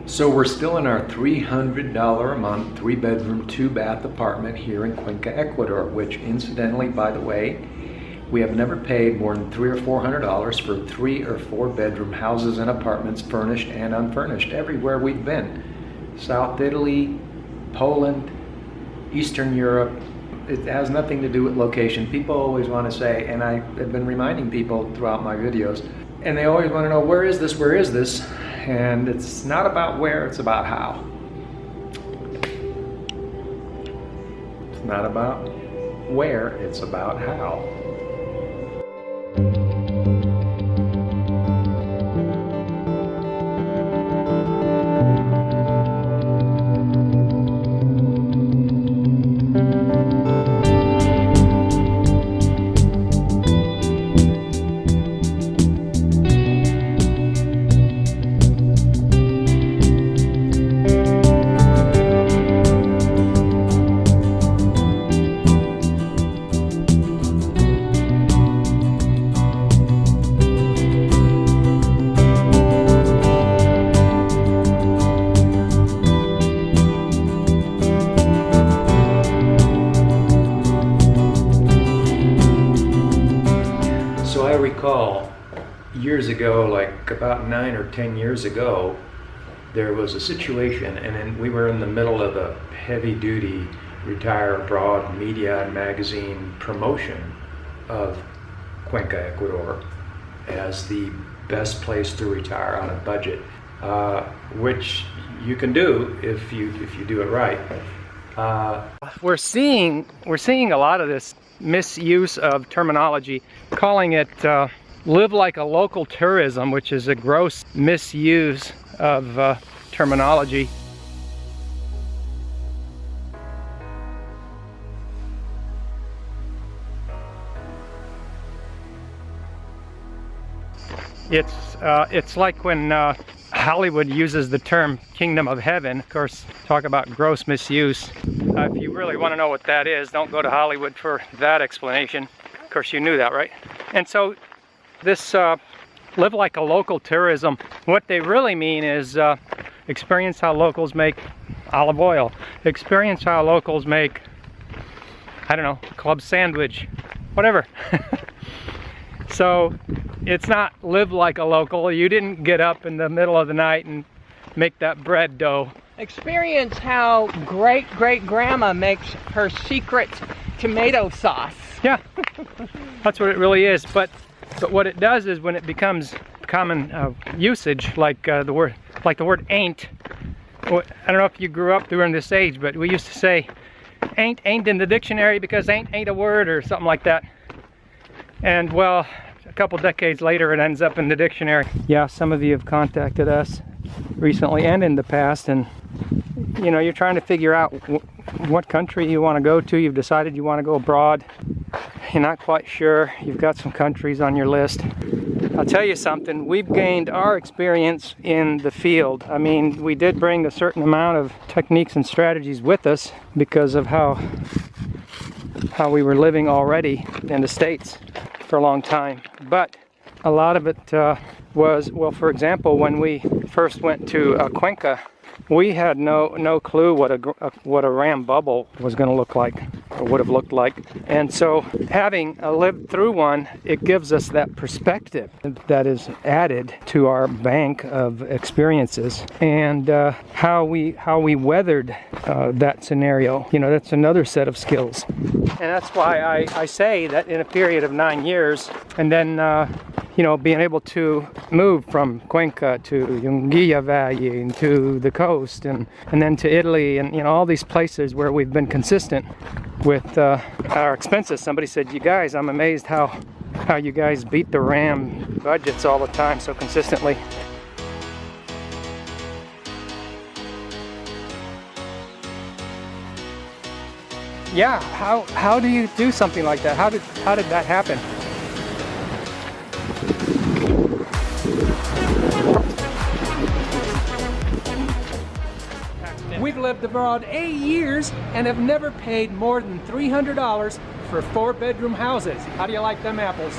So we're still in our $300 a month, 3-bedroom, 2-bath apartment here in Cuenca, Ecuador, which incidentally, by the way, we have never paid more than $300 or $400 for 3 or 4-bedroom houses and apartments, furnished and unfurnished, everywhere we've been. South Italy, Poland, Eastern Europe. It has nothing to do with location. People always want to say, and I have been reminding people throughout my videos, and they always want to know, where is this, where is this? And it's not about where, it's about how. It's not about where, it's about how. So I recall years ago, like about 9 or 10 years ago, there was a situation, and then we were in the middle of a heavy-duty Retire Abroad media and magazine promotion of Cuenca, Ecuador, as the best place to retire on a budget, which you can do if you do it right. We're seeing a lot of this misuse of terminology, calling it live like a local tourism, which is a gross misuse of terminology. It's like when Hollywood uses the term kingdom of heaven. Of course, talk about gross misuse. If you really want to know what that is, don't go to Hollywood for that explanation. Of course, you knew that, right? And so this live like a local tourism, what they really mean is experience how locals make olive oil, experience how locals make, I don't know, club sandwich, whatever. So it's not live like a local. You didn't get up in the middle of the night and make that bread dough. Experience how great-great-grandma makes her secret tomato sauce. Yeah, that's what it really is. But what it does is when it becomes common usage, like the word ain't. I don't know if you grew up during this age, but we used to say ain't in the dictionary because ain't a word or something like that. And well, a couple decades later it ends up in the dictionary. Yeah, some of you have contacted us recently and in the past, and you know, you're trying to figure out what country you want to go to. You've decided you want to go abroad. You're not quite sure. You've got some countries on your list. I'll tell you something, we've gained our experience in the field. I mean, we did bring a certain amount of techniques and strategies with us because of how we were living already in the States for a long time. But a lot of it was, well, for example, when we first went to Cuenca, we had no clue what a ram bubble was going to look like, or would have looked like. And so having lived through one, it gives us that perspective that is added to our bank of experiences, and how we weathered that scenario. You know, that's another set of skills. And that's why I say that in a period of 9 years, and then you know, being able to move from Cuenca to Junquilla Valley and to the coast, and then to Italy, and you know, all these places where we've been consistent with our expenses. Somebody said, you guys, I'm amazed how you guys beat the RAM budgets all the time so consistently. Yeah, how do you do something like that? How did that happen? We've lived abroad 8 years and have never paid more than $300 for 4-bedroom houses. How do you like them apples?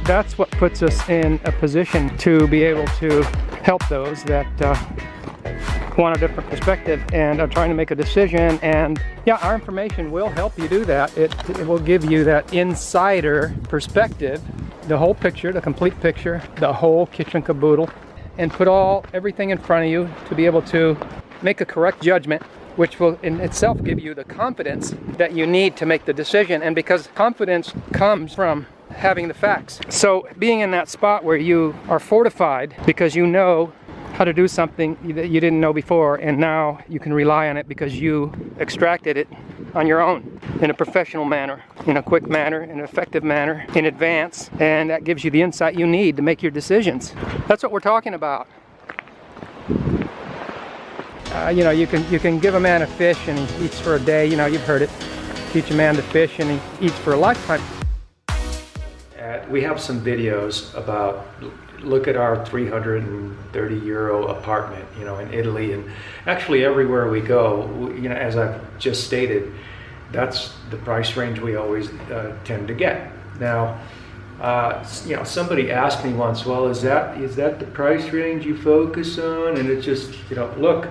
that's what puts us in a position to be able to help those that want a different perspective and are trying to make a decision. And yeah, our information will help you do that. It will give you that insider perspective, the whole picture, the complete picture, the whole kitchen caboodle, and put everything in front of you to be able to make a correct judgment, which will in itself give you the confidence that you need to make the decision. And because confidence comes from having the facts. So being in that spot where you are fortified because you know how to do something that you didn't know before, and now you can rely on it because you extracted it on your own in a professional manner, in a quick manner, in an effective manner, in advance, and that gives you the insight you need to make your decisions. That's what we're talking about. You know, you can give a man a fish and he eats for a day. You know, you've heard it. Teach a man to fish and he eats for a lifetime. We have some videos about, look at our 330 euro apartment, you know, in Italy, and actually everywhere we go, you know, as I've just stated, that's the price range we always tend to get. Now, you know, somebody asked me once, well, is that the price range you focus on? And it's just, you know, look,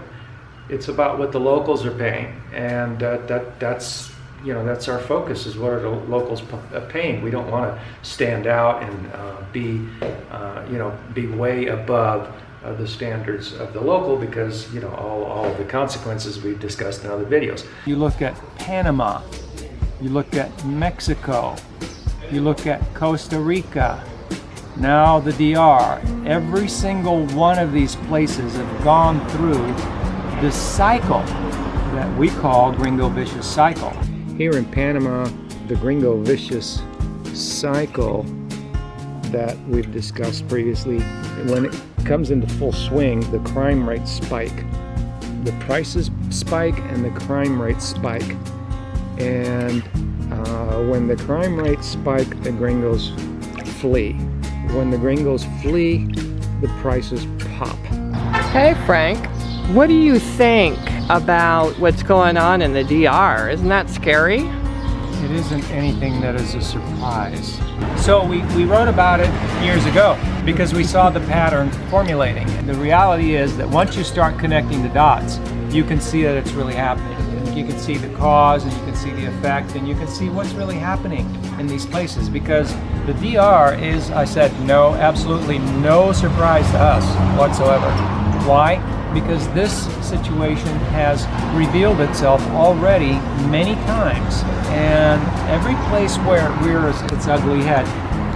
it's about what the locals are paying, and that's, you know, that's our focus, is what are the locals paying. We don't want to stand out and you know, be way above the standards of the local, because, you know, all of the consequences we've discussed in other videos. You look at Panama, you look at Mexico, you look at Costa Rica, now the DR. Every single one of these places have gone through this cycle that we call Gringo vicious cycle. Here in Panama, the Gringo vicious cycle that we've discussed previously, when it comes into full swing, the crime rates spike. The prices spike and the crime rates spike. And when the crime rates spike, the gringos flee. When the gringos flee, the prices pop. Hey Frank, what do you think about what's going on in the DR? Isn't that scary? It isn't anything that is a surprise. So we wrote about it years ago because we saw the pattern formulating. And the reality is that once you start connecting the dots, you can see that it's really happening. And you can see the cause, and you can see the effect, and you can see what's really happening in these places, because the DR is, I said, no, absolutely no surprise to us whatsoever. Why? Because this situation has revealed itself already many times, and every place where it rears its ugly head,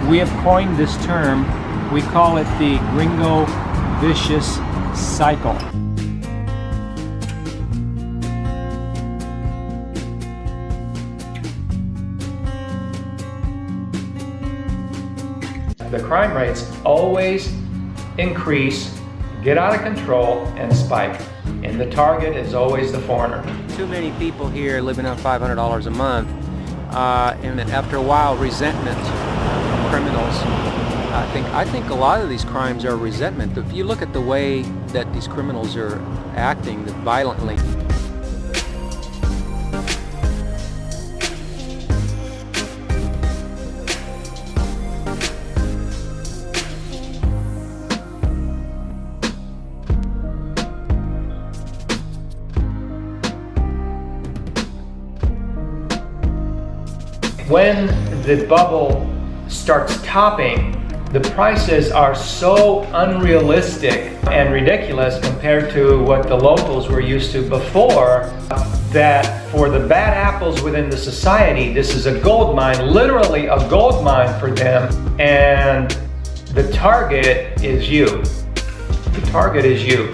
we have coined this term. We call it the Gringo vicious cycle. The crime rates always increase, get out of control, and spike. And the target is always the foreigner. Too many people here living on $500 a month, and after a while, resentment from criminals. I think a lot of these crimes are resentment. If you look at the way that these criminals are acting violently. When the bubble starts topping, the prices are so unrealistic and ridiculous compared to what the locals were used to before, that for the bad apples within the society, this is a gold mine, literally a gold mine for them, and the target is you. The target is you.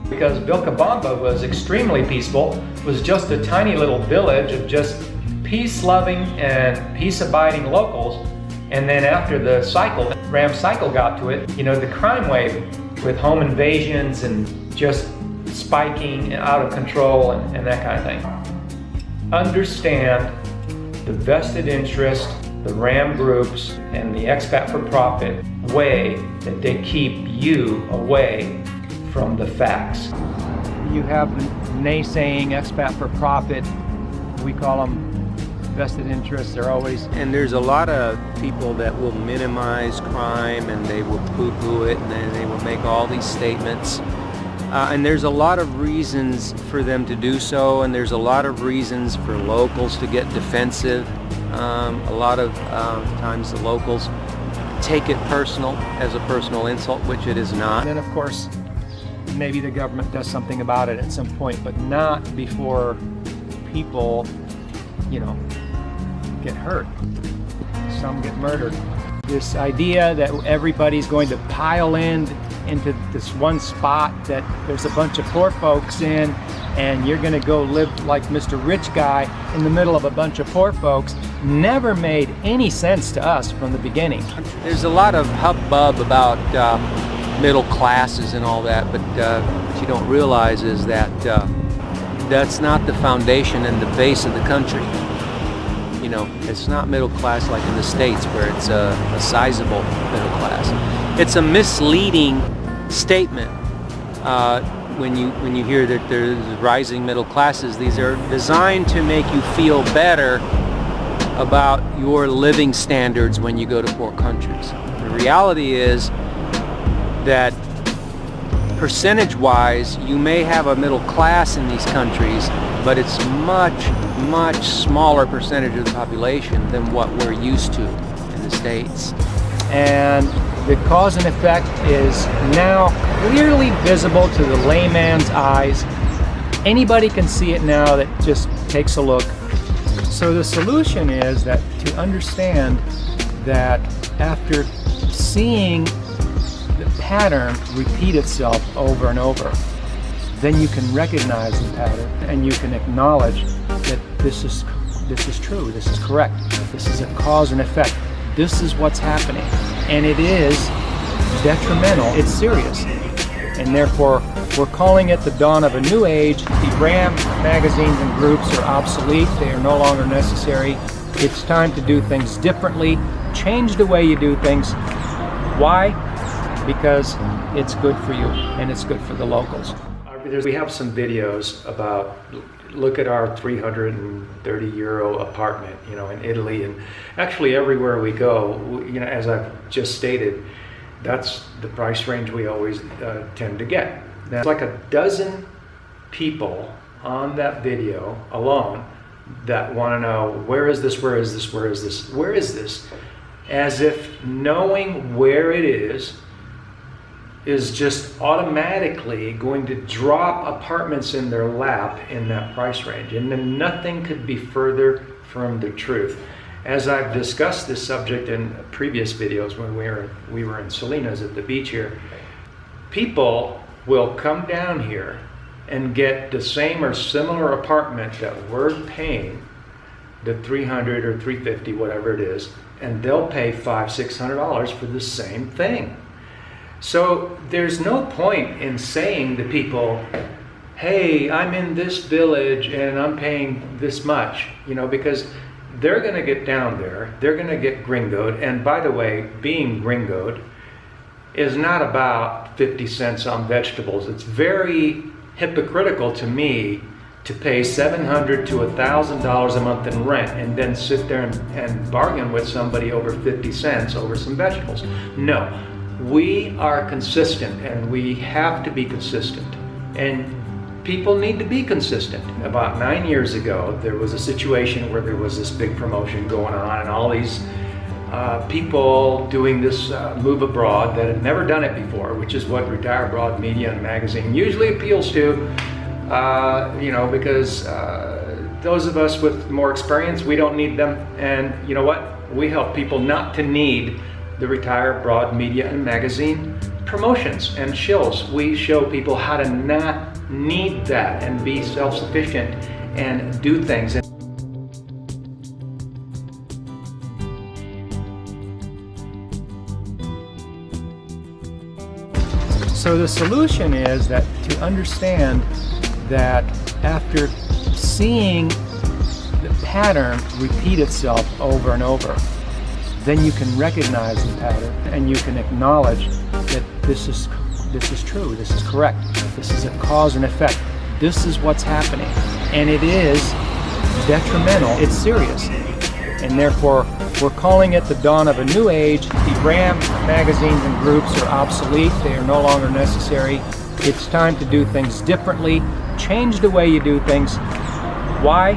Because Vilcabamba was extremely peaceful, was just a tiny little village of just peace-loving and peace-abiding locals. And then after the cycle, Ram cycle got to it, you know, the crime wave with home invasions and just spiking and out of control and that kind of thing. Understand the vested interest the RAM groups and the expat for profit way that they keep you away from the facts. You have naysaying expat for profit. We call them vested interests. They're always... And there's a lot of people that will minimize crime and they will poo-poo it, and then they will make all these statements. And there's a lot of reasons for them to do so, and there's a lot of reasons for locals to get defensive. A lot of times the locals take it personal, as a personal insult, which it is not. And then, of course, maybe the government does something about it at some point, but not before people, you know, get hurt. Some get murdered. This idea that everybody's going to pile into this one spot, that there's a bunch of poor folks in, and you're going to go live like Mr. Rich Guy in the middle of a bunch of poor folks, never made any sense to us from the beginning. There's a lot of hubbub about middle classes and all that, but what you don't realize is that that's not the foundation and the base of the country. You know, it's not middle class like in the States, where it's a sizable middle class. It's a misleading statement when you hear that there's rising middle classes. These are designed to make you feel better about your living standards when you go to poor countries. The reality is that percentage-wise, you may have a middle class in these countries, but it's much smaller percentage of the population than what we're used to in the States. And the cause and effect is now clearly visible to the layman's eyes. Anybody can see it now that just takes a look. So the solution is that to understand that after seeing the pattern repeat itself over and over, then you can recognize the pattern and you can acknowledge that this is true, this is correct, this is a cause and effect, this is what's happening, and it is detrimental, it's serious, and therefore we're calling it the dawn of a new age. The RAM magazines and groups are obsolete, they are no longer necessary. It's time to do things differently, change the way you do things. Why? Because it's good for you and it's good for the locals. We have some videos about, look at our 330 euro apartment, you know, in Italy, and actually everywhere we go, you know, as I've just stated, that's the price range we always tend to get. Now, it's like a dozen people on that video alone that want to know, where is this, where is this, where is this, where is this? As if knowing where it is just automatically going to drop apartments in their lap in that price range. And then nothing could be further from the truth. As I've discussed this subject in previous videos when we were in Salinas at the beach here, people will come down here and get the same or similar apartment that we're paying, the $300 or $350, whatever it is, and they'll pay $500-600 for the same thing. So there's no point in saying to people, hey, I'm in this village and I'm paying this much, you know, because they're going to get down there, they're going to get gringoed. And by the way, being gringoed is not about 50 cents on vegetables. It's very hypocritical to me to pay $700 to $1,000 a month in rent and then sit there and bargain with somebody over 50 cents over some vegetables. No. We are consistent, and we have to be consistent, and people need to be consistent. About 9 years ago, there was a situation where there was this big promotion going on, and all these people doing this move abroad that had never done it before, which is what Retire Abroad Media and Magazine usually appeals to, you know, because those of us with more experience, we don't need them, and you know what? We help people not to need the Retire Abroad Media and Magazine promotions and shills. We show people how to not need that and be self-sufficient and do things. So the solution is that to understand that after seeing the pattern repeat itself over and over, then you can recognize the pattern and you can acknowledge that this is true, this is correct, this is a cause and effect, this is what's happening, and it is detrimental, it's serious, and therefore we're calling it the dawn of a new age. The RAM magazines and groups are obsolete, they are no longer necessary. It's time to do things differently, change the way you do things. Why?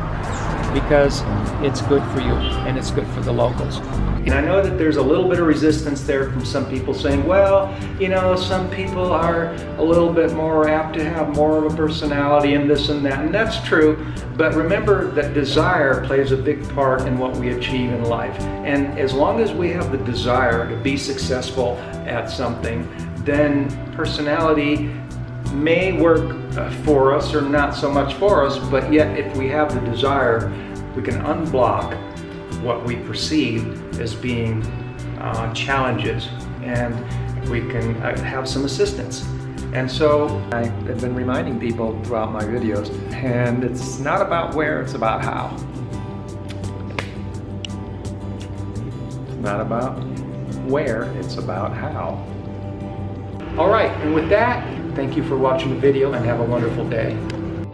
Because it's good for you and it's good for the locals. And I know that there's a little bit of resistance there from some people saying, well, you know, some people are a little bit more apt to have more of a personality and this and that, and that's true, but remember that desire plays a big part in what we achieve in life. And as long as we have the desire to be successful at something, then personality may work for us or not so much for us, but yet if we have the desire, we can unblock what we perceive as being challenges, and we can have some assistance. And so I have been reminding people throughout my videos, and it's not about where, it's about how. It's not about where, it's about how. All right, and with that, thank you for watching the video and have a wonderful day.